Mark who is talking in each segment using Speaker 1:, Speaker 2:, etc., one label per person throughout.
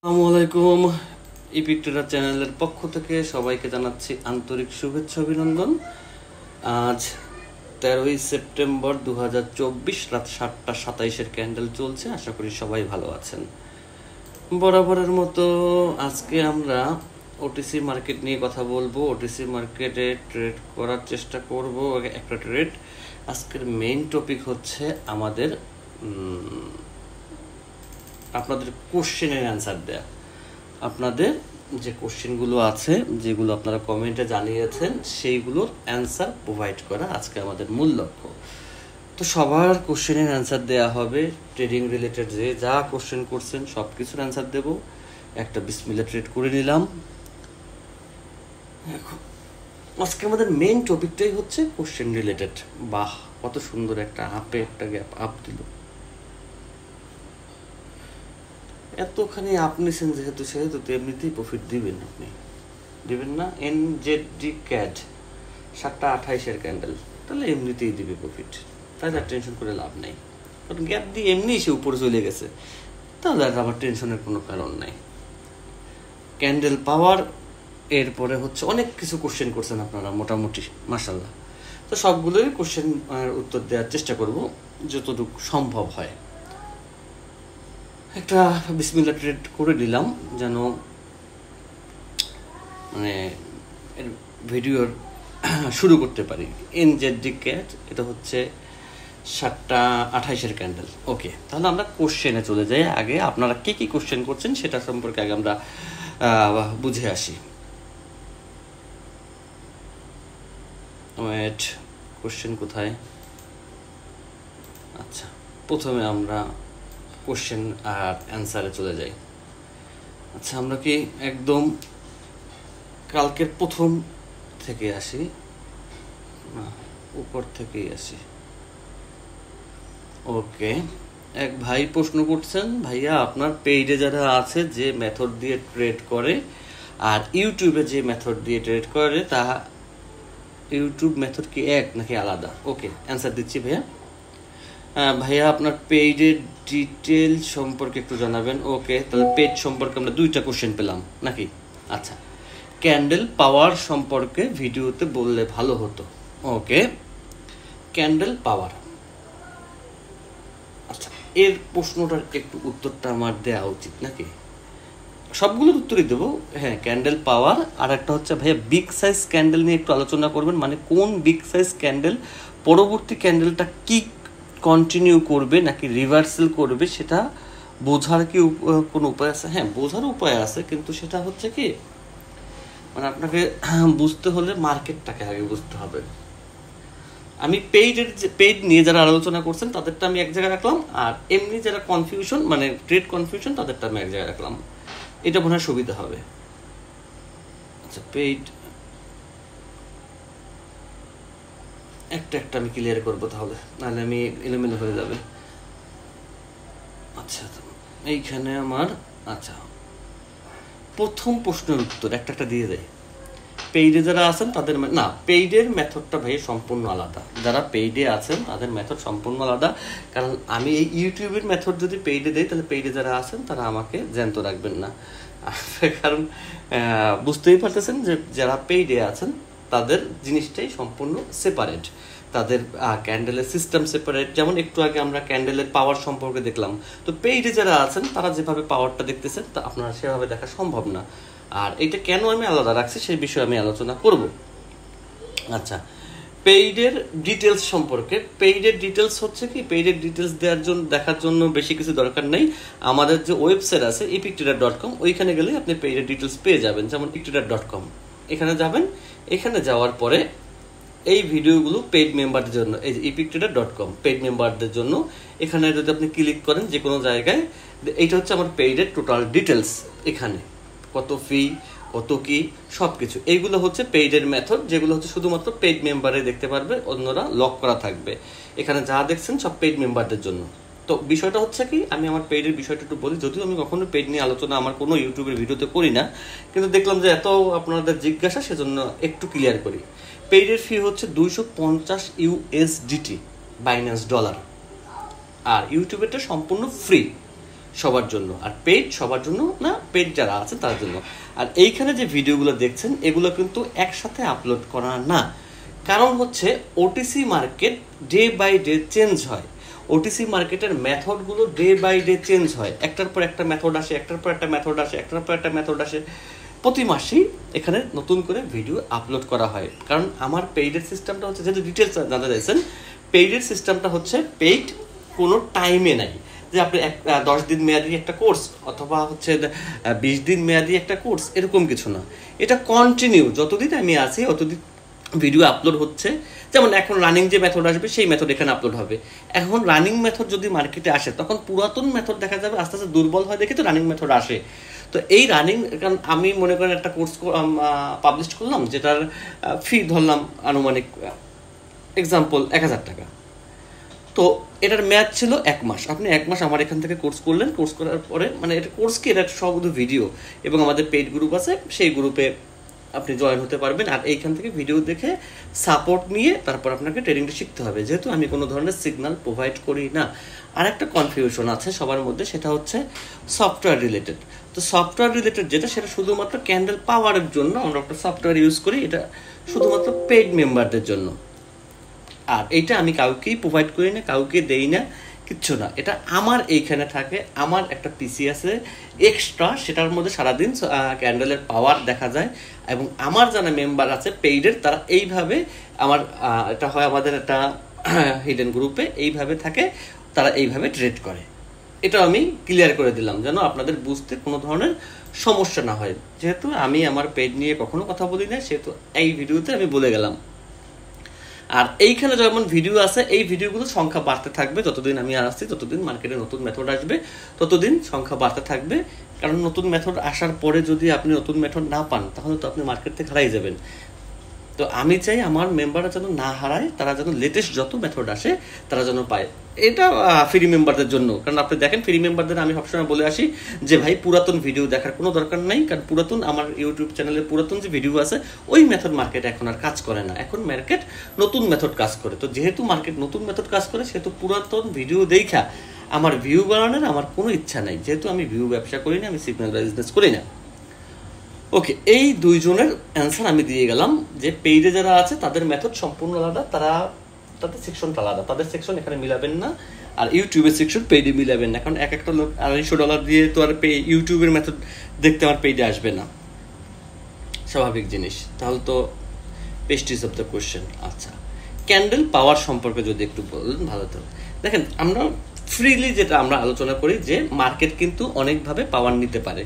Speaker 1: আসসালামু আলাইকুম। ইপিকটেরা চ্যানেলের পক্ষ থেকে সবাইকে জানাচ্ছি আন্তরিক শুভেচ্ছা অভিনন্দন। আজ 13ই সেপ্টেম্বর 2024 রাত 7:27 ক্যান্ডেল চলছে। আশা করি সবাই ভালো আছেন। বরাবরের মতো আজকে আমরা ওটিসি মার্কেট নিয়ে কথা বলবো। ওটিসি মার্কেটে ট্রেড করার চেষ্টা করব একটা ট্রেড। আজকের মেইন টপিক হচ্ছে আমাদের আপনাদের কোশ্চেনের অ্যান্সার দেয়া। আপনাদের যে কোশ্চেনগুলো আছে, যেগুলো আপনারা কমেন্টে জানিয়েছেন, সেইগুলোর অ্যান্সার প্রোভাইড করা আজকে আমাদের মূল লক্ষ্য। তো সবার কোশ্চেনের অ্যান্সার দেওয়া হবে। ট্রেডিং রিলেটেড যে যা কোশ্চেন করছেন সব কিছুর অ্যান্সার দেব। একটা বিসমিল্লাহ ট্রেড করে নিলাম। আজকে আমাদের মেইন টপিকটাই হচ্ছে কোশ্চেন রিলেটেড। বাহ, কত সুন্দর একটা আপে একটা গ্যাপ আপ দিল। এতখানি আপনি নিছেন সেহেতু তো এমনিতেই প্রফিট দিবেন। আপনি দিবেন না? NZD CAD 7:28 ক্যান্ডেল, তাহলে এমনিতেই দিবে প্রফিট। তাহলে আর টেনশন করে লাভ নেই, কারণ গ্যাপ দিয়ে এমনি সে উপরে চলে গেছে, তাহলে আর আবার টেনশনের কোনো কারণ নাই। ক্যান্ডেল পাওয়ার, এরপরে হচ্ছে অনেক কিছু কোশ্চেন করছেন আপনারা মোটামুটি, মাশাআল্লাহ। তো সবগুলোই কোশ্চেন উত্তর দেওয়ার চেষ্টা করব যতটুকু সম্ভব হয়। একটা বিসমিল্লাহ ট্রেড করে নিলাম যেন মানে ভিডিওর শুরু করতে পারি। NZD CAD, এটা হচ্ছে 7:28 ক্যান্ডেল। ওকে, তাহলে আমরা কোশ্চেনে চলে যাই। আগে আপনারা কি কি কোশ্চেন করছেন সেটা সম্পর্কে আগে আমরা বুঝে আসি। ওয়েট, কোশ্চেন কোথায়? আচ্ছা, প্রথমে আমরা কোশ্চেন আর অ্যান্সারে চলে যাই। আচ্ছা, আমরা কি একদম কালকের প্রথম থেকে আসি? না, উপর থেকেই আসি। ওকে, এক ভাই প্রশ্ন করছেন, ভাইয়া আপনার পেইডে যারা আছে যে মেথড দিয়ে ট্রেড করে আর ইউটিউবে যে মেথড দিয়ে ট্রেড করে, তা ইউটিউব মেথড কি এক নাকি আলাদা? ওকে, অ্যান্সার দিচ্ছি ভাইয়া। ভাইয়া আপনার পেইডের ডিটেল সম্পর্কে একটু জানাবেন। ওকে, তাহলে পেজ সম্পর্কে আমরা দুইটা কোশ্চেন পেলাম নাকি? আচ্ছা, ক্যান্ডেল পাওয়ার সম্পর্কে ভিডিওতে বললে ভালো হতো। ওকে, ক্যান্ডেল পাওয়ার, আচ্ছা, এর প্রশ্নটার একটু উত্তরটা আমার দেওয়া উচিত নাকি? সবগুলোর উত্তরই দেবো। হ্যাঁ, ক্যান্ডেল পাওয়ার। আর একটা হচ্ছে ভাইয়া বিগ সাইজ ক্যান্ডেল নিয়ে একটু আলোচনা করবেন, মানে কোন বিগ সাইজ ক্যান্ডেল পরবর্তী ক্যান্ডেলটা কি কন্টিনিউ করবে নাকি রিভার্সাল করবে, সেটা বোঝার কি কোনো উপায় আছে? হ্যাঁ, বোঝার উপায় আছে, কিন্তু সেটা হচ্ছে কি, মানে আপনাকে বুঝতে হলে মার্কেটটাকে আগে বুঝতে হবে। আমি পেইড নিয়ে যারা আলোচনা করছেন তাদেরটা আমি এক জায়গায় রাখলাম, আর এমনি যারা কনফিউশন, মানে ট্রেড কনফিউশন, তাদেরটা আমি এক জায়গায় রাখলাম। এটা মনে হয় সুবিধা হবে। আচ্ছা, পেইড একটা আমি ক্লিয়ার করবো, তাহলে নাহলে আমি এলোমেলো হয়ে যাবে। আচ্ছা, এইখানে আমার, আচ্ছা, প্রথম প্রশ্নের উত্তর একটা দিয়ে দেয়। পেইডে যারা আছেন তাদের না, পেইডের মেথডটা ভাই সম্পূর্ণ আলাদা। যারা পেইডে আছেন তাদের মেথড সম্পূর্ণ আলাদা, কারণ আমি এই ইউটিউবের মেথড যদি পেইডে দেই, তাহলে পেইডে যারা আছেন তারা আমাকে জ্যান্ত রাখবেন না। কারণ বুঝতেই পারতেছেন যে যারা পেইডে আছেন তাদের জিনিসটাই সম্পূর্ণ সেপারেট। তাদের ক্যান্ডেলের সিস্টেম সেপারেট। যেমন একটু আগে আমরা ক্যান্ডেলের পাওয়ার সম্পর্কে দেখলাম, তো পেইডে যারা আছেন তারা যেভাবে পাওয়ারটা দেখতেছেন তা আপনারা সেভাবে দেখা সম্ভব না। আর এটা কেন আমি আলাদা রাখছি সেই বিষয়ে আমি আলোচনা করব। আচ্ছা, পেইডের ডিটেলস সম্পর্কে। পেইডের ডিটেলস হচ্ছে কি, পেইডের ডিটেলস দেখার জন্য বেশি কিছু দরকার নেই। আমাদের যে ওয়েবসাইট আছে epictrader.com, ওইখানে গেলে আপনি পেইডের ডিটেলস পেয়ে যাবেন। যেমন epictrader.com, এখানে যাবেন। এখানে যাওয়ার পরে এই ভিডিওগুলো পেইড মেম্বারদের জন্য, এই যে epictrader.com পেইড মেম্বারদের জন্য, এখানে যদি আপনি ক্লিক করেন যে কোনো জায়গায়, এইটা হচ্ছে আমার পেইডের টোটাল ডিটেলস। এখানে কত ফি, কত কি, সব কিছু এইগুলো হচ্ছে পেইডের মেথড, যেগুলো হচ্ছে শুধুমাত্র পেইড মেম্বারে দেখতে পারবে, অন্যরা লক করা থাকবে। এখানে যা দেখছেন সব পেইড মেম্বারদের জন্য। তো বিষয়টা হচ্ছে কি, আমি আমার পেইডের বিষয়টা একটু বলি। যদিও আমি কখনো পেইড নিয়ে আলোচনা আমার কোনো ইউটিউবের ভিডিওতে করি না, কিন্তু দেখলাম যে এত আপনাদের জিজ্ঞাসা, সেজন্য একটু ক্লিয়ার করি। পেইডের ফি হচ্ছে 250 USDT, বাইন্যান্স ডলার। আর ইউটিউবেরটা সম্পূর্ণ ফ্রি, সবার জন্য, আর পেইড সবার জন্য না, পেইড যারা আছে তার জন্য। আর এইখানে যে ভিডিওগুলো দেখছেন এগুলো কিন্তু একসাথে আপলোড করা না, কারণ হচ্ছে OTC market day by day change হয়। ওটিসি মার্কেটের মেথডগুলো ডে বাই ডে চেঞ্জ হয়, একটার পর একটা মেথড আসে, একটার পর একটা মেথড আসে, একটার পর একটা মেথড আসে। প্রতি মাসেই এখানে নতুন করে ভিডিও আপলোড করা হয়, কারণ আমার পেইডের সিস্টেমটা হচ্ছে, যেহেতু ডিটেলস জানতে চাইছেন, পেইডের সিস্টেমটা হচ্ছে পেইড কোনো টাইমে নাই, যে আপনি 10 দিন মেয়াদি একটা কোর্স অথবা হচ্ছে 20 দিন মেয়াদি একটা কোর্স, এরকম কিছু না। এটা কন্টিনিউ, যতদিন আমি আছি অতদিন ভিডিও আপলোড হচ্ছে। যেমন এখন রানিং যে মেথড আসবে সেই মেথড এখানে আপলোড হবে। এখন রানিং মেথড যদি মার্কেটে আসে তখন পুরাতন মেথড দেখা যাবে আস্তে আস্তে দুর্বল হয়, দেখে তো রানিং মেথড আসে। তো এই রানিং, কারণ আমি মনে করেন একটা কোর্স পাবলিশ করলাম যেটার ফি ধরলাম আনুমানিক এক্সাম্পল 1000 টাকা, তো এটার মেয়াদ ছিল 1 মাস। আপনি 1 মাস আমার এখান থেকে কোর্স করলেন, কোর্স করার পরে মানে এটা কোর্স কি, এটা সব ভিডিও এবং আমাদের পেইড গ্রুপ আছে, সেই গ্রুপে আপনি জয়েন হতে পারবেন। আর এইখান থেকে ভিডিও দেখে সাপোর্ট নিয়ে তারপর আপনাকে ট্রেনিংটা শিখতে হবে, যেহেতু আমি কোনো ধরনের সিগন্যাল প্রোভাইড করি না। আর একটা কনফিউশন আছে সবার মধ্যে, সেটা হচ্ছে সফটওয়্যার রিলেটেড। তো সফটওয়্যার রিলেটেড যেটা, সেটা শুধুমাত্র ক্যান্ডেল পাওয়ারের জন্য আমরা একটা সফটওয়্যার ইউজ করি, এটা শুধুমাত্র পেইড মেম্বারদের জন্য। আর এইটা আমি কাউকেই প্রোভাইড করি না, কাউকে দেই না, কিচ্ছু না। এটা আমার এইখানে থাকে, আমার একটা পিসি আছে এক্সট্রা, সেটার মধ্যে সারাদিন ক্যান্ডেলের পাওয়ার দেখা যায়। এবং আমার যারা মেম্বার আছে পেইডের, তারা এইভাবে আমার এটা হয় আমাদের একটা হিডেন গ্রুপে এইভাবে থাকে, তারা এইভাবে ট্রেড করে। এটা আমি ক্লিয়ার করে দিলাম যেন আপনাদের বুঝতে কোনো ধরনের সমস্যা না হয়। যেহেতু আমি আমার পেইড নিয়ে কখনো কথা বলি না, সেহেতু এই ভিডিওতে আমি বলে গেলাম। আর এইখানে যেমন ভিডিও আছে, এই ভিডিওগুলোর সংখ্যা বাড়তে থাকবে, যতদিন আমি আসছি ততদিন মার্কেটে নতুন মেথড আসবে, ততদিন সংখ্যা বাড়তে থাকবে। কারণ নতুন মেথড আসার পরে যদি আপনি নতুন মেথড না পান, তাহলে তো আপনি মার্কেট থেকে হারাই যাবেন। তো আমি চাই আমার মেম্বাররা যেন না হারায়, তারা যেন লেটেস্ট যত মেথড আসে তারা যেন পায়। এটা ফ্রি মেম্বারদের জন্য, কারণ আপনি দেখেন ফ্রি মেম্বারদের আমি সবসময় বলে আসি যে ভাই পুরাতন ভিডিও দেখার কোনো দরকার নাই, কারণ পুরাতন আমার ইউটিউব চ্যানেলে পুরাতন যে ভিডিও আছে ওই মেথড মার্কেট এখন আর কাজ করে না, এখন মার্কেট নতুন মেথড কাজ করে। তো যেহেতু মার্কেট নতুন মেথড কাজ করে, সেহেতু পুরাতন ভিডিও দেখা আমার ভিউ বাড়ানোর আমার কোনো ইচ্ছা নাই, যেহেতু আমি ভিউ ব্যবসা করি না, আমি সিগন্যাল বিজনেস করি না। ওকে, এই দুইজনের অ্যান্সার আমি দিয়ে গেলাম যে পেইডে যারা আছে তাদের মেথড সম্পূর্ণ আলাদা, তাদের সেকশনটা আলাদা, তাদের সেকশন এখানে মিলাবেন না। আর ইউটিউবের সেকশন পেইডে মিলাবেন না, কারণ এক একটা লোক $250 দিয়ে তো আর ইউটিউবের মেথড দেখতে আমার পেইডে আসবে না, স্বাভাবিক জিনিস। তাহলে তো পেস্টিস অফ দ্য কোয়েশ্চেন। আচ্ছা, ক্যান্ডেল পাওয়ার সম্পর্কে যদি একটু বলেন ভালো তো। দেখেন, আমরা ফ্রিলি যেটা আমরা আলোচনা করি যে মার্কেট কিন্তু অনেকভাবে পাওয়ার নিতে পারে।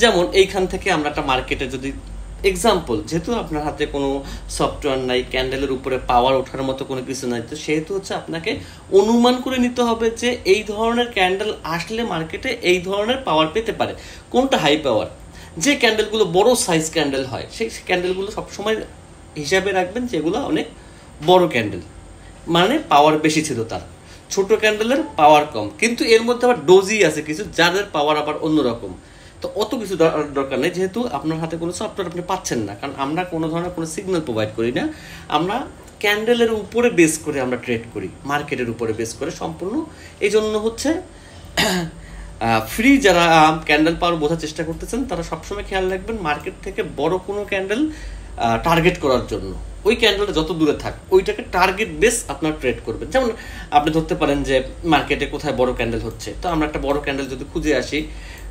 Speaker 1: যেমন এইখান থেকে আমরা একটা মার্কেটে যদি এক্সাম্পল, যেহেতু আপনার হাতে কোনো সফটওয়্যার নাই, ক্যান্ডেলের উপরে পাওয়ার ওঠার মতো কোনো কিছু নাই, তো সেহেতু হচ্ছে আপনাকে অনুমান করে নিতে হবে যে এই ধরনের ক্যান্ডেল আসলে মার্কেটে এই ধরনের পাওয়ার পেতে পারে। কোনটা হাই পাওয়ার? যে ক্যান্ডেলগুলো বড় সাইজ ক্যান্ডেল হয়, সেই ক্যান্ডেলগুলো সবসময় হিসাবে রাখবেন যেগুলো অনেক বড় ক্যান্ডেল, মানে পাওয়ার বেশি ছিল তার। ছোট ক্যান্ডেলের পাওয়ার কম, কিন্তু এর মধ্যে আবার ডোজি আছে কিছু যাদের পাওয়ার আবার অন্যরকম। তো অত কিছু দরকার নেই, যেহেতু আপনার হাতে কোনো সফটওয়্যার আপনি পাচ্ছেন না, কারণ আমরা কোনো ধরনের কোনো সিগন্যাল প্রোভাইড করি না। আমরা ক্যান্ডেলের উপরে বেস করে আমরা ট্রেড করি, মার্কেটের উপরে বেস করে সম্পূর্ণ। এই জন্য হচ্ছে ফ্রি যারা ক্যান্ডেল পাওয়ার বোঝার চেষ্টা করতেছেন, তারা সবসময় খেয়াল রাখবেন মার্কেট থেকে বড় কোনো ক্যান্ডেল টার্গেট করার জন্য ওই ক্যান্ডেলটা যত দূরে থাক ওইটাকে টার্গেট বেস আপনার ট্রেড করবেন। যেমন আপনি ধরতে পারেন যে মার্কেটে কোথায় বড় ক্যান্ডেল হচ্ছে, তো আমরা একটা বড় ক্যান্ডেল যদি খুঁজে আসি,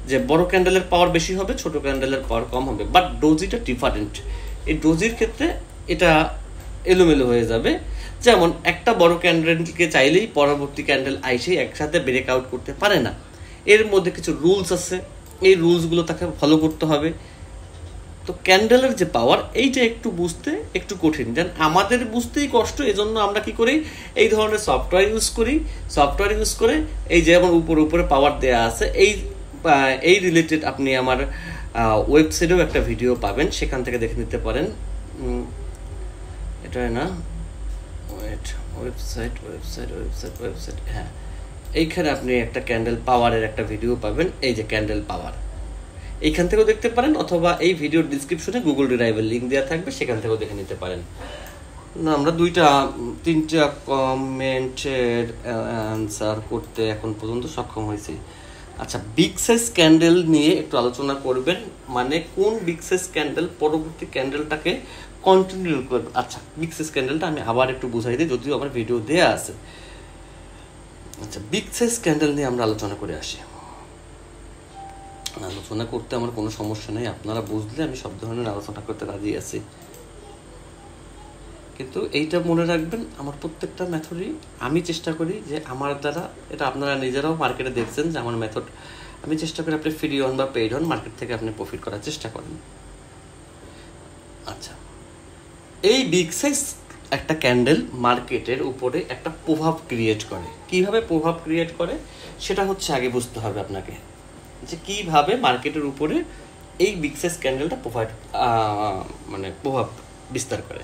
Speaker 1: যে বড় ক্যান্ডেলের পাওয়ার বেশি হবে, ছোট ক্যান্ডেলের পাওয়ার কম হবে, বাট ডোজিটা ডিফারেন্ট। এই ডোজির ক্ষেত্রে এটা এলোমেলো হয়ে যাবে। যেমন একটা বড় ক্যান্ডেলকে চাইলেই পরবর্তী ক্যান্ডেল আইসেই একসাথে ব্রেক আউট করতে পারে না, এর মধ্যে কিছু রুলস আছে, এই রুলসগুলো তাকে ফলো করতে হবে। তো ক্যান্ডেলের যে পাওয়ার, এইটা একটু বুঝতে একটু কঠিন, যেন আমাদের বুঝতেই কষ্ট। এজন্য আমরা কি করি, এই ধরনের সফটওয়্যার ইউজ করি। সফটওয়্যার ইউজ করে এই যে যেমন উপরে পাওয়ার দেওয়া আছে, এই রিলেটেড আপনি আমার ওয়েবসাইটেও একটা ভিডিও পাবেন, সেখান থেকে দেখে নিতে পারেন। এটা না ওয়েবসাইট, হ্যাঁ, এইখানে আপনি একটা ক্যান্ডেল পাওয়ারের একটা ভিডিও পাবেন, এই যে ক্যান্ডেল পাওয়ার, এইখান থেকেও দেখতে পারেন, অথবা এই ভিডিওর ডিসক্রিপশনে গুগল ড্রাইভের লিঙ্ক দেওয়া থাকবে, সেখান থেকেও দেখে নিতে পারেন। না, আমরা 3টা কমেন্টের অ্যান্সার করতে এখন পর্যন্ত সক্ষম হয়েছি। আচ্ছা, বিগ সাইজ ক্যান্ডেল নিয়ে একটু আলোচনা করবেন, মানে কোন বিগ সাইজ ক্যান্ডেল পরবর্তী ক্যান্ডেলটাকে কন্টিনিউ করবে। আচ্ছা, বিগ সাইজ ক্যান্ডেলটা আমি আবার একটু বুঝাই দিই, যদিও আমার ভিডিও দেয়া আছে। আচ্ছা, বিগ সাইজ ক্যান্ডেল নিয়ে আমরা আলোচনা করে আসি। আলোচনা করতে আমার কোনো সমস্যা নেই, আপনারা বুঝলে আমি সব ধরনের আলোচনা করতে রাজি আছি। কিন্তু এইটা মনে রাখবেন, আমার প্রত্যেকটা মেথডই আমি চেষ্টা করি যে আমার দ্বারা, এটা আপনারা নিজেরাও মার্কেটে দেখছেন যে আমার মেথড আমি চেষ্টা করি আপনি ফ্রি হন বা পেইড হন, মার্কেট থেকে আপনি প্রফিট করার চেষ্টা করেন। আচ্ছা, এই বিগ সাইজ একটা ক্যান্ডেল মার্কেটের উপরে একটা প্রভাব ক্রিয়েট করে। কিভাবে প্রভাব ক্রিয়েট করে সেটা হচ্ছে আগে বুঝতে হবে আপনাকে, যে কিভাবে মার্কেটের উপরে এই বিগ সাইজ ক্যান্ডেলটা প্রভাব বিস্তার করে।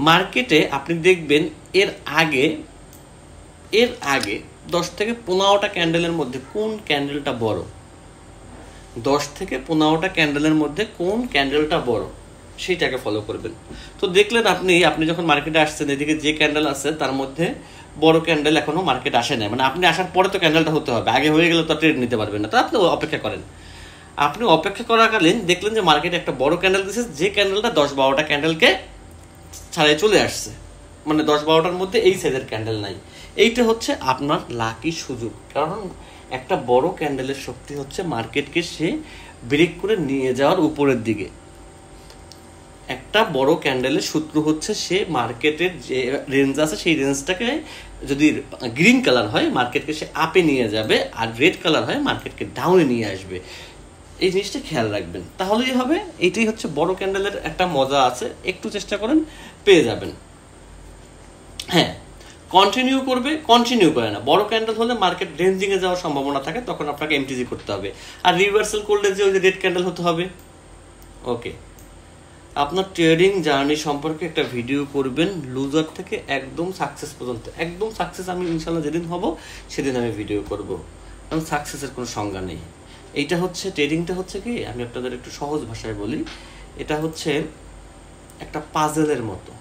Speaker 1: মার্কেটে আপনি দেখবেন এর আগে 10 থেকে 15টা ক্যান্ডেলের মধ্যে কোন ক্যান্ডেলটা বড়, 10 থেকে 15টা ক্যান্ডেলের মধ্যে কোন ক্যান্ডেলটা বড় সেইটাকে ফলো করবেন। তো দেখলেন আপনি যখন মার্কেটে আসছেন, এদিকে যে ক্যান্ডেল আছে তার মধ্যে বড় ক্যান্ডেল এখনো মার্কেট আসে নাই, মানে আপনি আসার পরে তো ক্যান্ডেলটা হতে হবে, আগে হয়ে গেলে তো ট্রেড নিতে পারবেন না। তো আপনি অপেক্ষা করেন, আপনি অপেক্ষা করাকালীন দেখলেন যে মার্কেটে একটা বড় ক্যান্ডেল দিচ্ছে, যে ক্যান্ডেলটা 10-12টা ক্যান্ডেলকে ছাড়াই চলে আসছে, মানে 10-12টার মধ্যে এই সাইজের ক্যান্ডেল নাই। এইটা হচ্ছে আপনার লাকি সুযোগ, কারণ একটা বড় ক্যান্ডেলের শক্তি হচ্ছে মার্কেটকে সে ব্রেক করে নিয়ে যাওয়ার উপরের দিকে। একটা বড় ক্যান্ডেলের সূত্র হচ্ছে সে মার্কেটের যে রেঞ্জ আছে সেই রেঞ্জটাকে যদি গ্রিন কালার হয় মার্কেটকে সে আপে নিয়ে যাবে, আর রেড কালার হয় মার্কেটকে ডাউনে নিয়ে আসবে। এই জিনিসটা খেয়াল রাখবেন, তাহলেই হবে। এইটাই হচ্ছে বড় ক্যান্ডেলের একটা মজা আছে, একটু চেষ্টা করেন পেয়ে যাবেন। হ্যাঁ, কন্টিনিউ করে না। বড় ক্যান্ডেল হলে মার্কেট রেঞ্জিং এ যাওয়ার সম্ভাবনা থাকে, তখন আপনাকে এমটিজি করতে হবে। আর রিভার্সাল করলে যে ওই যে রেড ক্যান্ডেল হতে হবে। ওকে, আপনার ট্রেডিং জার্নি সম্পর্কে একটা ভিডিও করবেন, লুজার থেকে একদম সাকসেস পর্যন্ত। একদম সাকসেস আমি ইনশাল্লাহ যেদিন হব সেদিন আমি ভিডিও করব, কারণ সাকসেসের কোনো সংজ্ঞা নেই। এইটা হচ্ছে ট্রেডিংটা হচ্ছে কি, আমি আপনাদের একটু সহজ ভাষায় বলি, এটা হচ্ছে একটা পাজেলের মতো।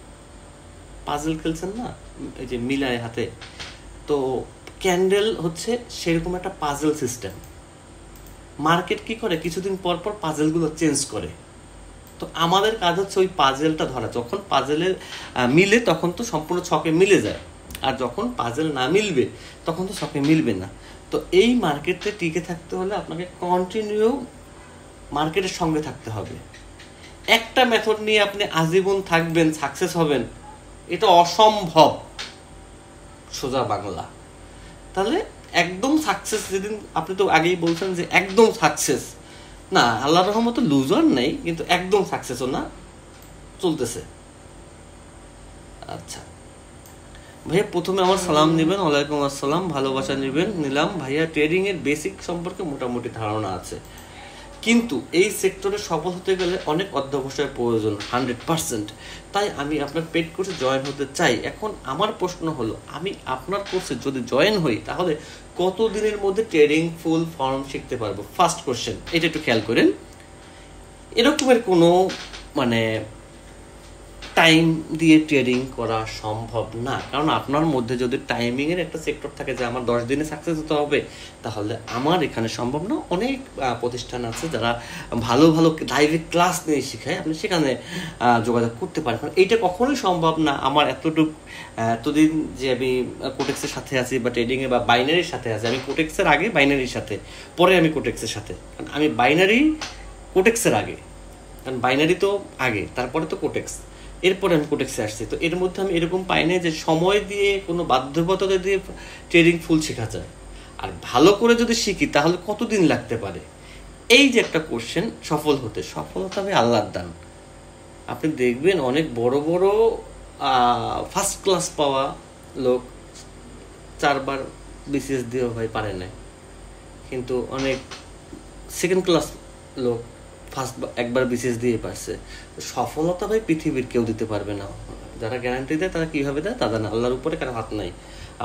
Speaker 1: পাজেল খেলছেন না, এই যে মিলায় হাতে, তো ক্যান্ডেল হচ্ছে সেরকম একটা পাজেল সিস্টেম। মার্কেট কি করে, কিছুদিন পর পর পাজেলগুলো চেঞ্জ করে। তো আমাদের কাজ হচ্ছে ওই পাজেলটা ধরা। যখন পাজেলের মিলে তখন তো সম্পূর্ণ ছকে মিলে যায়, আর যখন পাজেল না মিলবে তখন তো ছকে মিলবে না। তো এই মার্কেটে টিকে থাকতে হলে আপনাকে কন্টিনিউ মার্কেটের সঙ্গে থাকতে হবে। একটা মেথড নিয়ে আপনি আজীবন থাকবেন, সাকসেস হবেন, এটা অসম্ভব সোজা বাংলা। তাহলে একদম সাকসেস যেদিন, আপনি তো আগেই বলছেন যে একদম সাকসেস না, আল্লাহর রহমতে লুজার নেই, কিন্তু একদম সাকসেসও না, চলতেছে। আচ্ছা ভাইয়া, প্রথমে আমার সালাম নেবেন, ওয়ালাইকুম আসসালাম, ভালোবাসা নিলাম ভাইয়া। ট্রেডিং এর বেসিক সম্পর্কে মোটামুটি ধারণা আছে, কিন্তু এই সেক্টরে সফল হতে গেলে অনেক অধ্যবসায়ের প্রয়োজন 100%। তাই আমি আপনার পেড কোর্সে জয়েন হতে চাই। এখন আমার প্রশ্ন হলো, আমি আপনার কোর্সে যদি জয়েন হই তাহলে কত দিনের মধ্যে ট্রেডিং ফুল ফর্ম শিখতে পারবো? ফার্স্ট কোশ্চেন, এটা একটু খেয়াল করেন। এরকমের কোনো টাইম দিয়ে ট্রেডিং করা সম্ভব না, কারণ আপনার মধ্যে যদি টাইমিংয়ের একটা সেক্টর থাকে যে আমার 10 দিনে সাকসেস হতে হবে, তাহলে আমার এখানে সম্ভব না। অনেক প্রতিষ্ঠান আছে যারা ভালো ভালো লাইভে ক্লাস নিয়ে শেখায়, আপনি সেখানে যোগাযোগ করতে পারেন। কারণ এইটা কখনোই সম্ভব না আমার এতদিন যে আমি কোটেক্সের সাথে আছি বা ট্রেডিংয়ে বা বাইনারির সাথে আছি। আমি কোটেক্সের আগে বাইনারির সাথে, পরে আমি কোটেক্সের সাথে। কারণ আমি বাইনারি কোটেক্সের আগে, কারণ বাইনারি তো আগে, তারপরে তো কোটেক্স, এরপরে আমি কোটেক্সে আসছি। তো এর মধ্যে আমি এরকম পাই না যে সময় দিয়ে কোনো বাধ্যবাধকতা দিয়ে ট্রেডিং ফুল শেখা যায়। আর ভালো করে যদি শিখি তাহলে কতদিন লাগতে পারে, এই যে একটা কোশ্চেন। সফলতা হবে আল্লাহর দান। আপনি দেখবেন অনেক বড় বড় ফার্স্ট ক্লাস পাওয়া লোক 4 বার বিসিএস দিয়েও ভাই পারে না, কিন্তু অনেক সেকেন্ড ক্লাস লোক একবার বিসিএস দিয়ে পারছে। সফলতা ভাই পৃথিবীর কেউ দিতে পারবে না। যারা গ্যারান্টি দেয় তারা কিভাবে দেয় তাদের না, আল্লাহর উপরে কারো হাত নাই।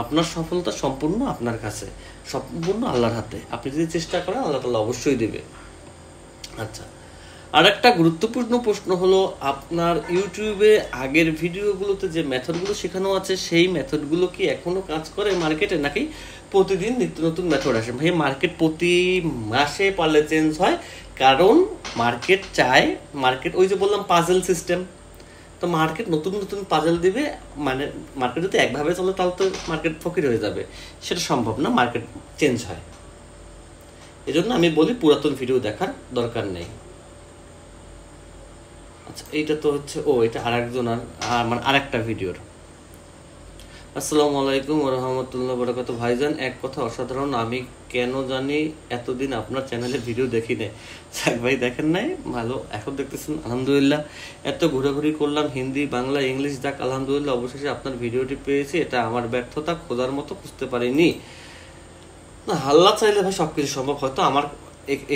Speaker 1: আপনার সফলতা সম্পূর্ণ আপনার কাছে, সম্পূর্ণ আল্লাহর হাতে। আপনি যদি চেষ্টা করেন আল্লাহ তাআলা অবশ্যই দেবে। আচ্ছা, আর একটা গুরুত্বপূর্ণ প্রশ্ন হলো, আপনার ইউটিউবে আগের ভিডিওগুলোতে যে মেথডগুলো শেখানো আছে সেই মেথডগুলো কি এখনো কাজ করে মার্কেটে, নাকি প্রতিদিন নিত্য নতুন মেথড আসে? ভাই মার্কেট প্রতি মাসে পারলে চেঞ্জ হয়, কারণ মার্কেট চায়, মার্কেট ওই যে বললাম পাজেল সিস্টেম, তো মার্কেট নতুন নতুন পাজেল দিবে, মানে মার্কেট যদি একভাবে চলে তাহলে তো মার্কেট ফকির হয়ে যাবে, সেটা সম্ভব না, মার্কেট চেঞ্জ হয়। এজন্য আমি বলি পুরাতন ভিডিও দেখার দরকার নেই। আচ্ছা, এইটা তো হচ্ছে এটা আরেকজনের মানে আরেকটা ভিডিওর। আসসালামু আলাইকুম ওয়া রাহমাতুল্লাহি ওয়া বারাকাতুহু। ভাইজান, এক কথা অসাধারণ, আমি কেন জানি এতদিন আপনার চ্যানেলে ভিডিও দেখি নাই। ভাই দেখেন নাই, ভালো, এখন দেখতেছেন, আলহামদুলিল্লাহ। এত ঘোরাঘুরি করলাম, হিন্দি, বাংলা, ইংলিশ, যাক আলহামদুলিল্লাহ, অবশেষে আপনার ভিডিওটি পেয়েছি। এটা আমার ব্যর্থতা, খোঁজার মতো খুঁজতে পারিনি। না, আল্লাহ চাইলে ভাই সবকিছু সম্ভব। হয়তো আমার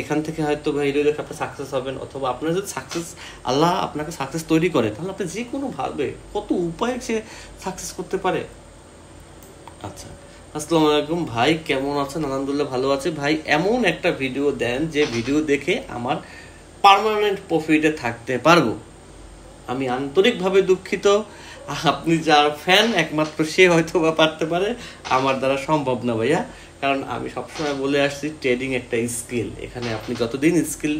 Speaker 1: এখান থেকে হয়তো ভিডিও দেখে আপনি সাকসেস হবেন, অথবা আপনার যদি সাকসেস, আল্লাহ আপনাকে সাকসেস তৈরি করে, তাহলে আপনি যে কোনো ভাবে কত উপায়ে সে সাকসেস করতে পারে। আচ্ছা, আসসালামু আলাইকুম ভাই, কেমন আছেন? আলহামদুলিল্লাহ ভালো আছে ভাই। এমন একটা ভিডিও দেন যে ভিডিও দেখে আমার পার্মানেন্ট প্রফিটে থাকতে পারবো। আমি আন্তরিকভাবে দুঃখিত, আপনি যার ফ্যান একমাত্র সে হয়তো বা পারতে পারে, আমার দ্বারা সম্ভব না ভাইয়া। কারণ আমি সবসময় বলে আসছি, ট্রেডিং একটা স্কিল। এখানে আপনি যতদিন স্কিল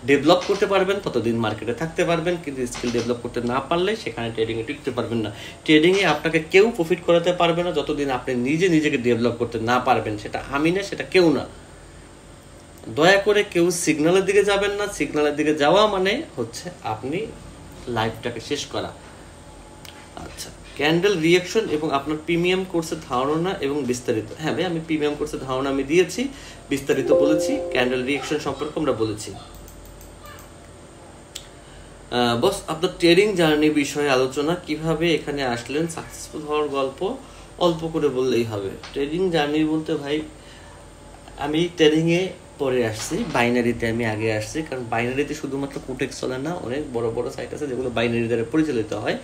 Speaker 1: ডেভেলপ করতে পারবেন ততদিন মার্কেটে থাকতে পারবেন, কিন্তু স্কিল ডেভেলপ করতে না পারলে সেখানে ট্রেডিংয়ে টিকতে পারবেন না। ট্রেডিংয়ে আপনাকে কেউ প্রফিট করাতে পারবে না যতদিন আপনি নিজেকে ডেভেলপ করতে না পারবেন। সেটা আমি না, সেটা কেউ না। দয়া করে কেউ সিগন্যালের দিকে যাবেন না। সিগন্যালের দিকে যাওয়া মানে হচ্ছে আপনি লাইফটাকে শেষ করা। আচ্ছা, ক্যান্ডেল রিঅ্যাকশন এবং আপনার প্রিমিয়াম কোর্সের ধারণা এবং বিস্তারিত। হ্যাঁ ভাই, আমি প্রিমিয়াম কোর্সের ধারণা আমি দিয়েছি, বিস্তারিত বলেছি, ক্যান্ডেল রিঅ্যাকশন সম্পর্কে আমরা বলেছি। বস, আপনার ট্রেডিং জার্নি বিষয়ে আলোচনা, কিভাবে এখানে আসলেন, সাকসেসফুল হওয়ার গল্প অল্প করে বললেই হবে। ট্রেডিং জার্নি বলতে ভাই, আমি ট্রেডিংয়ে পরে আসছি, বাইনারিতে আমি আগে আসছি, কারণ বাইনারিতে শুধুমাত্র কোটেক্স চলে না, অনেক বড় বড় সাইট আছে যেগুলো বাইনারি দ্বারা পরিচালিত হয়।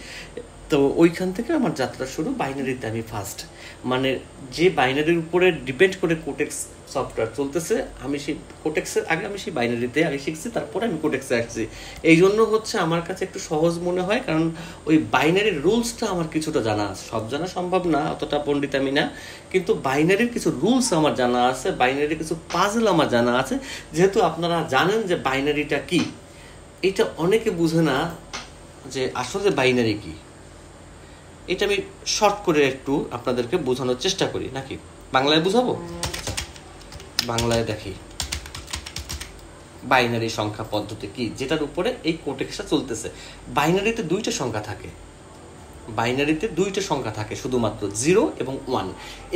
Speaker 1: তো ওইখান থেকে আমার যাত্রা শুরু। বাইনারিতে আমি ফার্স্ট, মানে যে বাইনারির উপরে ডিপেন্ড করে কোটেক্স সফটওয়্যার চলতেছে, আমি সেই কোটেক্সের আগে আমি সেই বাইনারিতে আগে শিখছি, তারপরে আমি কোটেক্সে আসছি। এই জন্য হচ্ছে আমার কাছে একটু সহজ মনে হয়, কারণ ওই বাইনারির রুলসটা আমার কিছুটা জানা আছে। সব জানা সম্ভব না, অতটা পণ্ডিত আমি না, কিন্তু বাইনারির কিছু রুলস আমার জানা আছে, বাইনারির কিছু পাজল আমার জানা আছে। যেহেতু আপনারা জানেন যে বাইনারিটা কি, এটা অনেকে বুঝে না যে আসলে বাইনারি কি। এটা আমি শর্ট করে একটু আপনাদেরকে বোঝানোর চেষ্টা করি, নাকি বাংলায় বুঝাবো? বাংলায় দেখি বাইনারি সংখ্যা পদ্ধতি কি, যেটার উপরে এই কোটেক্সটা চলতেছে। বাইনারিতে দুইটা সংখ্যা থাকে, বাইনারিতে দুইটা সংখ্যা থাকে, শুধুমাত্র 0 এবং 1।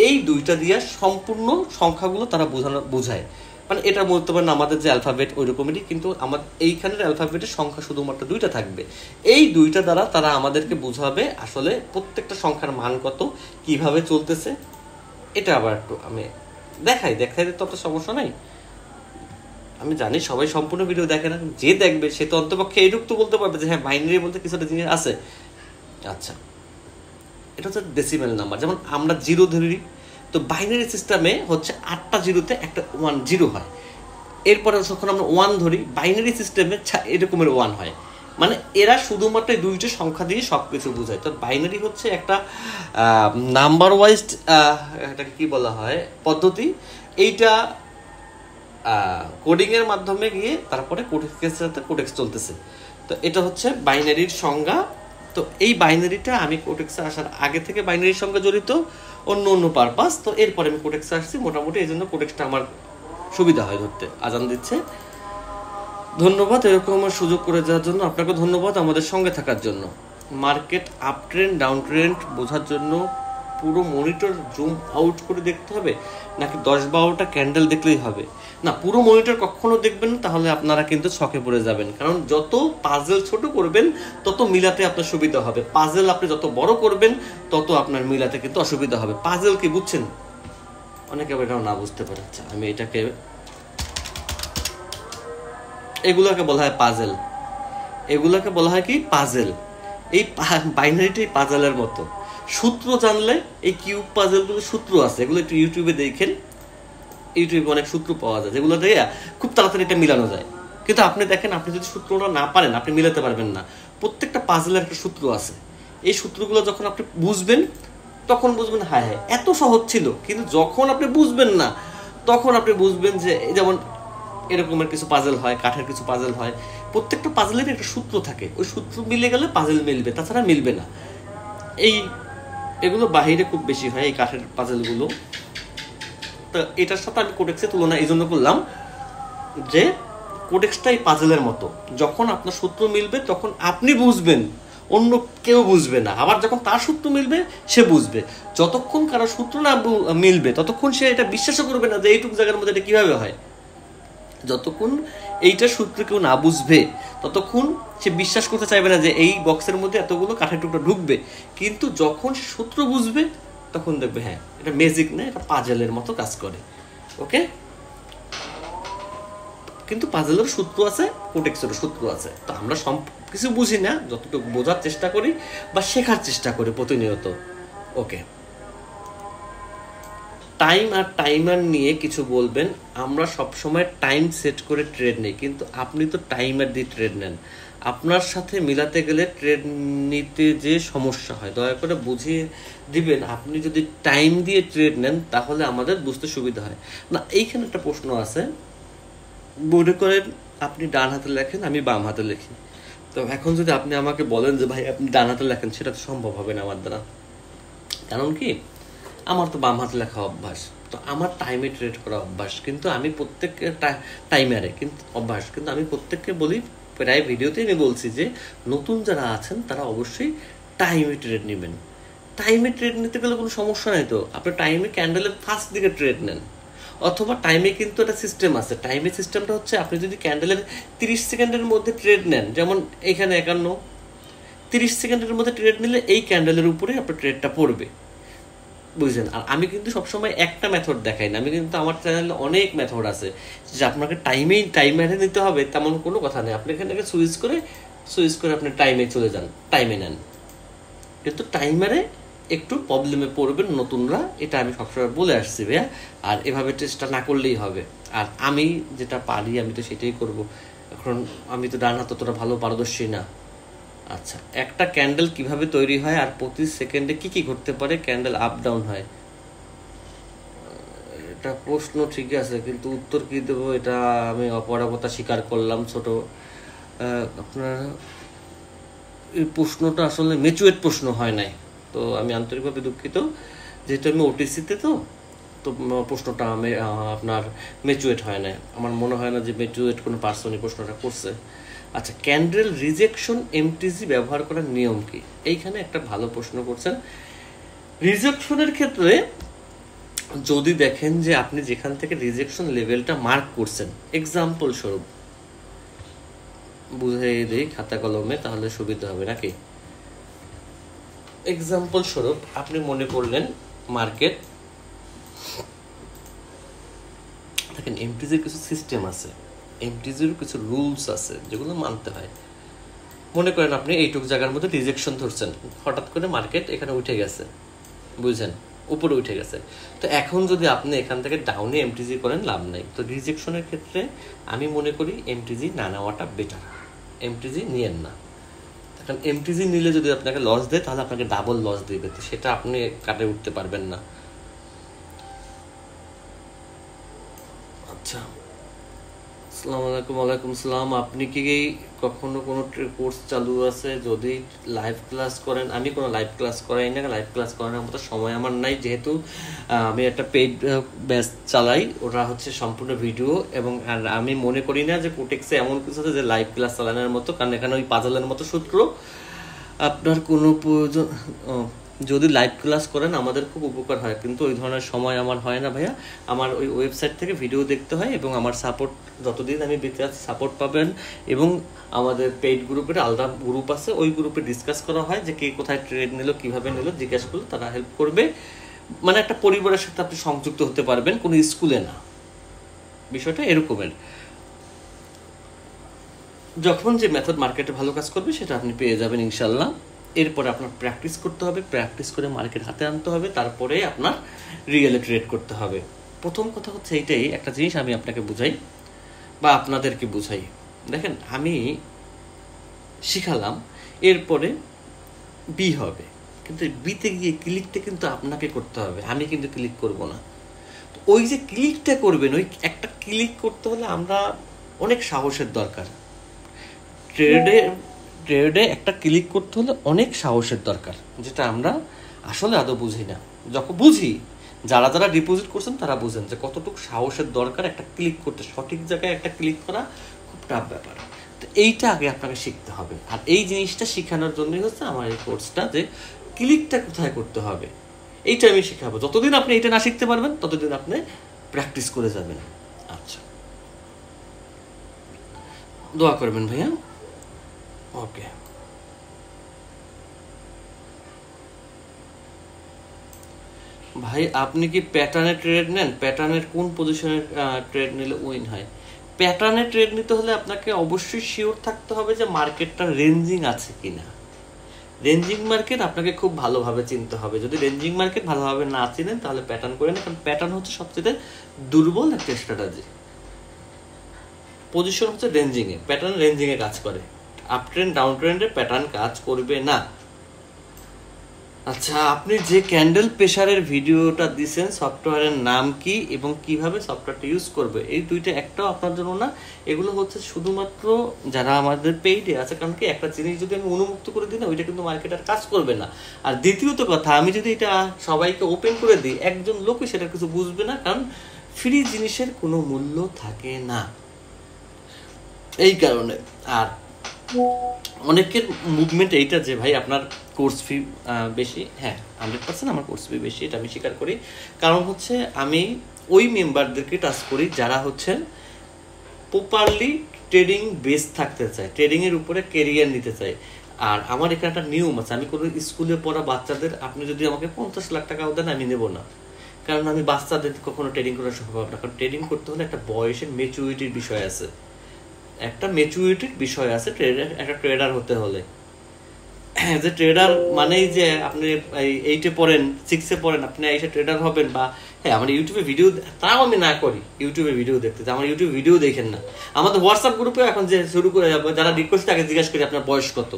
Speaker 1: এই দুইটা দিয়ে সম্পূর্ণ সংখ্যাগুলো তারা বোঝায়। মানে এটা বলতে পারেন আমাদের যে অ্যালফাবেট ওই রকমেরই, কিন্তু আমার এইখানের অ্যালফাবেটের সংখ্যা শুধুমাত্র দুইটা থাকবে। এই দুইটা দ্বারা তারা আমাদেরকে বোঝাবে আসলে প্রত্যেকটা সংখ্যার মান কত, কিভাবে চলতেছে। এটা আবার একটু আমি দেখাই তো অত সমস্যা নাই। আমি জানি সবাই সম্পূর্ণ ভিডিও দেখে না, যে দেখবে সে তো অন্তপক্ষে এইটুকু তো বলতে পারবে যে হ্যাঁ, বাইনারি বলতে কিছুটা জিনিস আছে। আচ্ছা, এটা হচ্ছে ডেসিমেল নাম্বার। যেমন আমরা 0 ধরি, তো বাইনারি সিস্টেমে হচ্ছে 8টা জিরোতে একটা 1 0 হয়। এরপরে যখন আমরা 1 ধরি, বাইনারি সিস্টেমে এরকমের 1 হয়। মানে এরা শুধুমাত্র দুইটা সংখ্যা দিয়ে সব কিছু বোঝায়। তো বাইনারি হচ্ছে একটা নাম্বার ওয়াইজ, এটাকে কি বলা হয়, পদ্ধতি। এইটা কোডিংয়ের মাধ্যমে গিয়ে তারপরে কোটেক্সের সাথে কোটেক্স চলতেছে। তো এটা হচ্ছে বাইনারির সংজ্ঞা। তো এই বাইনারিটা আমি কোটেক্সে আসার আগে থেকে বাইনারির সঙ্গে জড়িত, অন্য পারপাস। তো এরপরে আমি কোটেক্সে আসছি মোটামুটি, এই জন্য কোটেক্সটা আমার সুবিধা হয় ধরতে। আজান দিচ্ছে, ধন্যবাদ এরকম আমার সুযোগ করে দেওয়ার জন্য। আপনাকে ধন্যবাদ আমাদের সঙ্গে থাকার জন্য। Market up trend down trend বোঝার জন্য পুরো মনিটর জুম আউট করে দেখতে হবে, নাকি 10-12টা ক্যান্ডেল দেখলেই হবে? না, পুরো মনিটর কখনো দেখবেন না, তাহলে আপনারা কিন্তু ছকে পড়ে যাবেন। কারণ যত পাজেল ছোট করবেন তত মিলাতে আপনার সুবিধা হবে, পাজেল আপনি যত বড় করবেন তত আপনার মিলাতে কিন্তু অসুবিধা হবে। পাজেল কি বুঝছেন? অনেকে এটাও না বুঝতে পারে। আচ্ছা, আমি এটাকে, এগুলোকে বলা হয় পাজেল, এগুলোকে বলা হয় কি পাজেল। এই বাইনারিটাই পাজেলের মতো। সূত্র জানলে এই কিউব পাজেলগুলো সূত্র আছে, এগুলো একটু ইউটিউবে দেখেন, ইউটিউবে অনেক সূত্র পাওয়া যায় যেগুলো দিয়ে খুব তাড়াতাড়ি এটা মিলানো যায়। কিন্তু আপনি দেখেন, আপনি যদি সূত্রটা না পারেন আপনি মিলাতে পারবেন না। প্রত্যেকটা পাজলের একটা সূত্র আছে, এই সূত্রগুলো যখন আপনি বুঝবেন তখন বুঝবেন হ্যাঁ হ্যাঁ এত সহজ ছিল। কিন্তু যখন আপনি বুঝবেন না তখন আপনি বুঝবেন যে যেমন এরকমের কিছু পাজল হয়, কাঠের কিছু পাজল হয়, প্রত্যেকটা পাজলের একটা সূত্র থাকে, ওই সূত্র মিলে গেলে পাজল মিলবে, তাছাড়া মিলবে না। এগুলো বাহিরে খুব বেশি হয় এই কাঠের পাজলগুলো। তো এটার সাথে আমি কোডেক্সের তুলনা এই জন্য করলাম যে কোডেক্সটাই পাজলের মতো, যখন আপনার সূত্র মিলবে তখন আপনি বুঝবেন, অন্য কেউ বুঝবে না। আবার যখন তার সূত্র মিলবে সে বুঝবে। যতক্ষণ কারো সূত্র না মিলবে ততক্ষণ সে এটা বিশ্বাসও করবে না যে এইটুকু জায়গার মধ্যে এটা কিভাবে হয়। যতক্ষণ এইটার সূত্র কেউ না বুঝবে ততক্ষণ সে বিশ্বাস করতে চাইবে না যে এই বক্সের মধ্যে এতগুলো কাঠের টুকরা ঢুকবে। কিন্তু যখন সে সূত্র বুঝবে তখন দেখবে হ্যাঁ এটা ম্যাজিক না, এটা পাজলের মতো কাজ করে। ওকে, কিন্তু পাজলের সূত্র আছে, কোডেক্সেরও সূত্র আছে। তো আমরা সব কিছু বুঝি না, যতটুকু বোঝার চেষ্টা করি বা শেখার চেষ্টা করি প্রতিনিয়ত। ওকে, টাইম আর টাইমার নিয়ে কিছু বলবেন। আমরা সবসময় টাইম সেট করে ট্রেড নেই, কিন্তু আপনি তো টাইমার দিয়ে ট্রেড নেন। আপনার সাথে মিলাতে গেলে ট্রেড নিতে যে সমস্যা হয় দয়া করে বুঝিয়ে দিবেন। আপনি যদি টাইম দিয়ে ট্রেড নেন তাহলে আমাদের বুঝতে সুবিধা হয় না। এইখানে একটা প্রশ্ন আছে, মনে করেন আপনি ডান হাতে লেখেন, আমি বাম হাতে লিখি। তো এখন যদি আপনি আমাকে বলেন যে ভাই আপনি ডান হাতে লেখেন, সেটা তো সম্ভব হবে না আমার দ্বারা। কারণ কি, আমার তো বাম হাতে লেখা অভ্যাস, তো আমার টাইমে ট্রেড করা অভ্যাস, কিন্তু আমি প্রত্যেককে টাইমারে কিন্তু অভ্যাস, কিন্তু আমি প্রত্যেককে বলি, প্রায় ভিডিওতে আমি বলছি যে নতুন যারা আছেন তারা অবশ্যই টাইমে ট্রেড নেবেন। টাইমে ট্রেড নিতে গেলে কোনো সমস্যা নেই, তো আপনি টাইমে ক্যান্ডেলের ফার্স্ট দিকে ট্রেড নেন, অথবা টাইমে কিন্তু একটা সিস্টেম আছে। টাইমের সিস্টেমটা হচ্ছে আপনি যদি ক্যান্ডেলের 30 সেকেন্ডের মধ্যে ট্রেড নেন, যেমন এখানে 51, 30 সেকেন্ডের মধ্যে ট্রেড নিলে এই ক্যান্ডেলের উপরে আপনার ট্রেডটা পড়বে, বুঝলেন। আর আমি কিন্তু সবসময় একটা মেথড দেখাই না, আমি কিন্তু আমার চ্যানেলে অনেক মেথড আছে যে আপনাকে টাইমারে নিতে হবে তেমন কোনো কথা নেই। আপনি এখানে সুইচ করে আপনি টাইমে চলে যান, টাইমে নেন। কিন্তু টাইমারে একটু প্রবলেমে পড়বেন নতুনরা, এটা আমি সবসময় বলে আসছি ভাইয়া। আর এভাবে চেষ্টা না করলেই হবে। আর আমি যেটা পারি আমি তো সেটাই করব, এখন আমি তো ডান হাতে তোরা ভালো পারদর্শী না। আচ্ছা, একটা ক্যান্ডেল কিভাবে তৈরি হয় আর প্রতি সেকেন্ডে কি কি ঘটতে পারে ক্যান্ডেল আপ ডাউন হয়? এটা প্রশ্ন ঠিকই আছে, কিন্তু উত্তর কি দেবো এটা আমি অপরাগতা স্বীকার করলাম। ছোট আপনার এই প্রশ্নটা আসলে ম্যাচুয়েট প্রশ্ন হয় নাই, তো আমি আন্তরিকভাবে দুঃখিত। যেহেতু আমি ওটিসিতে তো প্রশ্নটা আমি আপনার ম্যাচুয়েট হয় না। আমার মনে হয় না যে ম্যাচুয়েট কোনো পার্সনই প্রশ্নটা করছে। আচ্ছা, ক্যান্ডেল রিজেকশন এমটিজি ব্যবহার করার নিয়ম কি? এইখানে একটা ভালো প্রশ্ন করছেন। রিজেকশনের ক্ষেত্রে যদি দেখেন যে আপনি যেখান থেকে রিজেকশন লেভেলটা মার্ক করছেন, এক্সাম্পল স্বরূপ বুঝিয়ে দিই খাতা কলমে, তাহলে সুবিধা হবে নাকি। এক্সাম্পল স্বরূপ আপনি মনে করলেন মার্কেট, দেখেন এমটিজির কিছু সিস্টেম আছে, এমটিজির কিছু রুলস আছে যেগুলো মানতে হয়। মনে করেন আপনি এইটুকু জায়গার মধ্যে রিজেকশন ধরছেন, হঠাৎ করে মার্কেট এখানে উঠে গেছে, বুঝছেন, উপরে উঠে গেছে। তো এখন যদি আপনি এখান থেকে ডাউনে এমটিজি করেন লাভ নাই। তো রিজেকশনের ক্ষেত্রে আমি মনে করি এমটিজি না নেওয়াটা বেটার, এমটিজি নিয়েন না। এখন এমটিজি নিলে যদি আপনাকে লস দেয় তাহলে আপনাকে ডাবল লস দেবে, তো সেটা আপনি কাটে উঠতে পারবেন না। আচ্ছা, আসসালামু আলাইকুম। ওয়ালাইকুম সালাম। আপনি কি কখনো কোনো কোর্স চালু আছে? যদি লাইভ ক্লাস করেন, আমি কোনো লাইভ ক্লাস করাই না, লাইভ ক্লাস করানোর মতো সময় আমার নাই, যেহেতু আমি একটা পেইড ব্যাচ চালাই, ওটা হচ্ছে সম্পূর্ণ ভিডিও। এবং আর আমি মনে করি না যে কোটেক্সে এমন কিছু আছে যে লাইভ ক্লাস চালানোর মতো, কারণ এখানে ওই পাজলের মতো সূত্র আপনার কোনো প্রয়োজন। যদি লাইভ ক্লাস করেন আমাদের খুব উপকার হয়, কিন্তু ওই ধরনের সময় আমার হয় না ভাইয়া। আমার ওই ওয়েবসাইট থেকে ভিডিও দেখতে হয়, এবং আমার সাপোর্ট যতদিন আমি বেঁচে আছি সাপোর্ট পাবেন। এবং আমাদের পেইড গ্রুপের আলাদা গ্রুপ আছে, ওই গ্রুপে ডিসকাস করা হয় যে কে কোথায় ট্রেড নিল, কীভাবে নিল, জিজ্ঞাসা করলে তারা হেল্প করবে। মানে একটা পরিবারের সাথে আপনি সংযুক্ত হতে পারবেন, কোনো স্কুলে না। বিষয়টা এরকমের। যখন যে মেথড মার্কেটে ভালো কাজ করবে সেটা আপনি পেয়ে যাবেন ইনশাল্লাহ। এরপরে আপনার প্র্যাকটিস করতে হবে, প্র্যাকটিস করে মার্কেট হাতে আনতে হবে, তারপরে আপনার রিয়েলে ট্রেড করতে হবে। প্রথম কথা হচ্ছে এইটাই, একটা জিনিস আমি আপনাকে বুঝাই বা আপনাদেরকে বুঝাই। দেখেন আমি শিখালাম, এরপরে বি হবে, কিন্তু বিতে গিয়ে ক্লিকটা কিন্তু আপনাকে করতে হবে, আমি কিন্তু ক্লিক করব না। ওই যে ক্লিকটা করবেন, ওই একটা ক্লিক করতে হলে আমরা অনেক সাহসের দরকার। ট্রেডে একটা ক্লিক করতে হলে অনেক সাহসের দরকার, যেটা আমরা আসলে আদৌ বুঝি না। যখন বুঝি, যারা যারা ডিপোজিট করছেন তারা বুঝেন যে কতটুকু সাহসের দরকার একটা ক্লিক করতে, সঠিক জায়গায় একটা ক্লিক করা খুব টাফ ব্যাপার। তো এইটা আগে আপনাকে শিখতে হবে, আর এই জিনিসটা শেখানোর জন্যই হচ্ছে আমার এই কোর্সটা, যে ক্লিকটা কোথায় করতে হবে এইটা আমি শেখাবো। যতদিন আপনি এটা না শিখতে পারবেন ততদিন আপনি প্র্যাকটিস করে যাবেন। আচ্ছা, দোয়া করবেন ভাইয়া। ওকে, ভাই আপনি কি প্যাটার্নে ট্রেড নেন? প্যাটার্নের কোন পজিশনের ট্রেড নিলে উইন হয়? প্যাটার্নে ট্রেড নিতে হলে আপনাকে অবশ্যই শিওর থাকতে হবে যে মার্কেটটা রেঞ্জিং আছে কিনা। রেঞ্জিং মার্কেট আপনাকে খুব ভালোভাবে চিনতে হবে। যদি রেঞ্জিং মার্কেট ভালোভাবে না চিনেন তাহলে প্যাটার্ন করে না, কারণ প্যাটার্ন হচ্ছে সবচেয়ে দুর্বল একটা স্ট্র্যাটেজি। পজিশন হচ্ছে রেঞ্জিংয়ে, প্যাটার্ন রেঞ্জিংয়ে কাজ করে, আপ ট্রেন্ড ডাউন ট্রেন্ডে প্যাটার্ন কাজ করবে না। আচ্ছা, আপনি যে ক্যান্ডেল প্রেসারের ভিডিওটা দিয়েছেন সফটওয়্যারের নাম কি এবং কিভাবে সফটওয়্যারটা ইউজ করবে, এই দুইটা একটাও আপনার জন্য না। এগুলো হচ্ছে শুধুমাত্র যারা আমাদের পেইডে আছে, কারণ কি একটা জিনিস যদি আমি উন্মুক্ত করে দিই না, ওইটা কিন্তু মার্কেট আর কাজ করবে না। আর দ্বিতীয়ত কথা, আমি যদি এটা সবাইকে ওপেন করে দিই, একজন লোকই সেটা কিছু বুঝবে না, কারণ ফ্রি জিনিসের কোনো মূল্য থাকে না, এই কারণে। আর অনেকের মুভমেন্ট এইটা যে ভাই আপনার কোর্স ফি বেশি। হ্যাঁ, 100% আমার কোর্স ফি বেশি, এটা আমি স্বীকার করি। কারণ হচ্ছে আমি ওই মেম্বারদেরকে টাচ করি যারা হচ্ছে প্রপারলি ট্রেডিং বেস থাকতে চায়, ট্রেডিংয়ের উপরে কেরিয়ার নিতে চায়। আর আমার এখানে একটা নিয়ম আছে, আমি কোনো স্কুলে পড়া বাচ্চাদের আপনি যদি আমাকে 50 লাখ টাকাও দেন আমি নেবো না, কারণ আমি বাচ্চাদের কখনো ট্রেডিং করা সম্ভব না। কারণ ট্রেডিং করতে হলে একটা বয়সের ম্যাচুরিটির বিষয় আছে, একটা ম্যাচুরিটির বিষয় আছে একটা ট্রেডার হতে হলে। যে ট্রেডার মানেই যে আপনি 8-এ পড়েন 6-এ পড়েন আপনি এসে ট্রেডার হবেন, বা হ্যাঁ আমার ইউটিউবে ভিডিও, তাও আমি না করি ইউটিউবে ভিডিও দেখতে, আমার ইউটিউবে ভিডিও দেখেন না। আমাদের হোয়াটসঅ্যাপ গ্রুপে এখন যে শুরু করে যারা রিকোয়েস্ট তাকে জিজ্ঞাসা করি আপনার বয়স কত,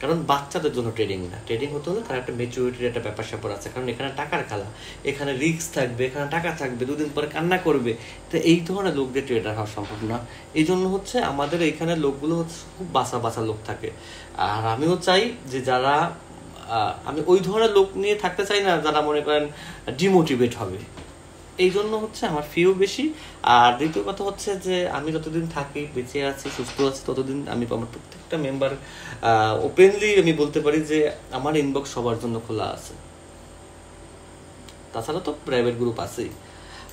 Speaker 1: কারণ বাচ্চাদের জন্য ট্রেডিং না, ট্রেডিং হতে হলে তার একটা ম্যাচুরিটির একটা ব্যাপার স্যাপার আছে। কারণ এখানে টাকার খেলা, এখানে রিস্ক থাকবে, এখানে টাকা থাকবে, দুদিন পরে কান্না করবে। তো এই ধরনের লোকদের ট্রেডার হওয়া সম্ভব না। এই জন্য হচ্ছে আমাদের এইখানে লোকগুলো হচ্ছে খুব বাছা লোক থাকে। আর আমিও চাই যে যারা, আমি ওই ধরনের লোক নিয়ে থাকতে চাই না যারা মনে করেন ডিমোটিভেট হবে। এই জন্য হচ্ছে আমার ফিও বেশি। আর দ্বিতীয় কথা হচ্ছে যে আমি যতদিন থাকি, বেঁচে আছি, সুস্থ আছি, ততদিন আমি আমার প্রত্যেকটা মেম্বার ওপেনলি আমি বলতে পারি যে আমার ইনবক্স সবার জন্য খোলা আছে। তাছাড়া তো প্রাইভেট গ্রুপ আছেই।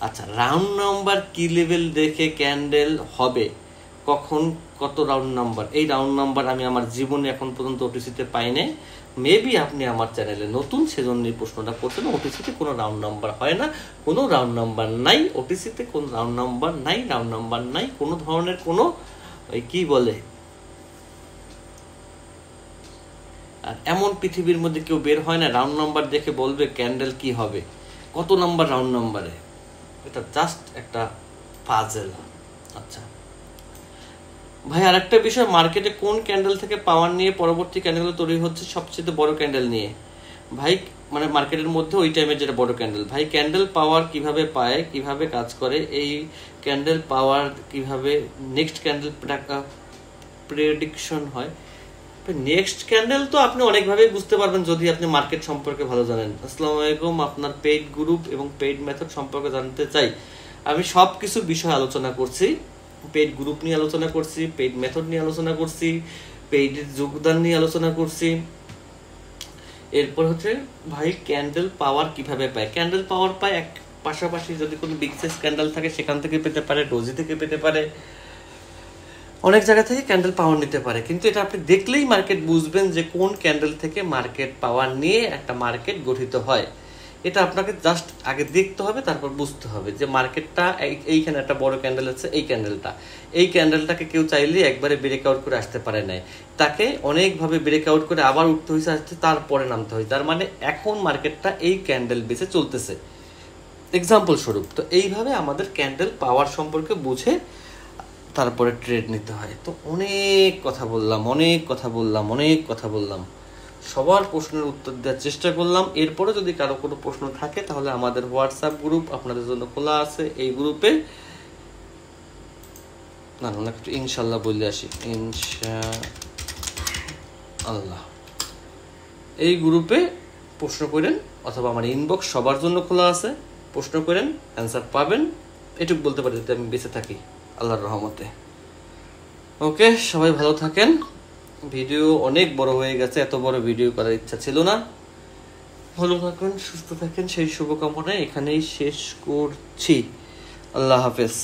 Speaker 1: আচ্ছা, রাউন্ড নাম্বার কি লেভেল দেখে ক্যান্ডেল হবে, কখন কত রাউন্ড নাম্বার? এই রাউন্ড নাম্বার আমি আমার জীবনে এখন পর্যন্ত ওটিসিতে পাই নাই। মেবি আপনি আমার চ্যানেলে নতুন, সেজন্য এই প্রশ্নটা করছেন। ওটিসিতে কোনো রাউন্ড নাম্বার হয় না, কোনো রাউন্ড নাম্বার নাই ওটিসিতে, কোনো রাউন্ড নাম্বার নাই, রাউন্ড নাম্বার নাই কোনো ধরনের, কোনো ওই কি বলে, আর এমন পৃথিবীর মধ্যে কেউ বের হয় না রাউন্ড নাম্বার দেখে বলবে ক্যান্ডেল কি হবে, কত নাম্বার রাউন্ড নাম্বারে। এটা জাস্ট একটা পাজেল। আচ্ছা ভাই, আরেকটা বিষয়, মার্কেটে কোন ক্যান্ডেল থেকে পাওয়ার নিয়ে পরবর্তী ক্যান্ডেলগুলো তৈরি হচ্ছে সবচেয়ে বড় ক্যান্ডেল নিয়ে? ভাই মানে মার্কেটের মধ্যে ওই টাইমের যেটা বড় ক্যান্ডেল। ভাই ক্যান্ডেল পাওয়ার কিভাবে পায়, কিভাবে কাজ করে, এই ক্যান্ডেল পাওয়ার কিভাবে নেক্সট ক্যান্ডেল প্রেডিকশন হয়? নেক্সট ক্যান্ডেল তো আপনি অনেকভাবেই বুঝতে পারবেন যদি আপনি মার্কেট সম্পর্কে ভালো জানেন। আসসালামু আলাইকুম, আপনার পেইড গ্রুপ এবং পেইড মেথড সম্পর্কে জানতে চাই। আমি সব কিছু বিষয় আলোচনা করছি, পেইড গ্রুপ নিয়ে আলোচনা করছি, পেইড মেথড নিয়ে আলোচনা করছি, পেইডের যোগদান নিয়ে আলোচনা করছি। এরপর হচ্ছে ভাই ক্যান্ডেল পাওয়ার কিভাবে পায়? ক্যান্ডেল পাওয়ার পায় এক পাশাপাশি যদি কোনো বিগ সাইজ ক্যান্ডেল থাকে সেখান থেকে পেতে পারে, ডোজি থেকে পেতে পারে, অনেক জায়গা থেকে ক্যান্ডেল পাওয়ার নিতে পারে। কিন্তু এটা আপনি দেখলেই মার্কেট বুঝবেন যে কোন ক্যান্ডেল থেকে মার্কেট পাওয়ার নিয়ে একটা মার্কেট গঠিত হয়। এটা আপনাকে জাস্ট আগে দেখতে হবে, তারপর বুঝতে হবে যে মার্কেটটা এইখানে একটা বড় ক্যান্ডেল আছে, এই ক্যান্ডেলটাকে কেউ চাইলে একবারে ব্রেকআউট করে আসতে পারে নাই, তাকে অনেকভাবে ব্রেকআউট করে আবার উঠতে হয়েছে, আসতে তারপরে নামতে হয়েছে। তার মানে এখন মার্কেটটা এই ক্যান্ডেল বেসে চলতেছে, এক্সাম্পল স্বরূপ। তো এইভাবে আমাদের ক্যান্ডেল পাওয়ার সম্পর্কে বুঝে তারপরে ট্রেড নিতে হয়। তো অনেক কথা বললাম, সবার প্রশ্নের উত্তর দেওয়ার চেষ্টা করলাম। এরপরে যদি কারো কোনো প্রশ্ন থাকে তাহলে আমাদের হোয়াটসঅ্যাপ গ্রুপ আপনাদের জন্য খোলা আছে। এই গ্রুপে একটু ইনশাল্লাহ বলে আসি, ইনশাআল্লাহ এই গ্রুপে প্রশ্ন করেন, অথবা আমার ইনবক্স সবার জন্য খোলা আছে, প্রশ্ন করেন, অ্যান্সার পাবেন। এটুকু বলতে পারি যদি আমি বেঁচে থাকি আল্লাহর রহমতে। ওকে, সবাই ভালো থাকেন। ভিডিও অনেক বড় হয়ে গেছে, এত বড় ভিডিও করার ইচ্ছা ছিল না। ভালো থাকেন, সুস্থ থাকেন, সেই শুভকামনায় এখানেই শেষ করছি। আল্লাহ হাফেজ।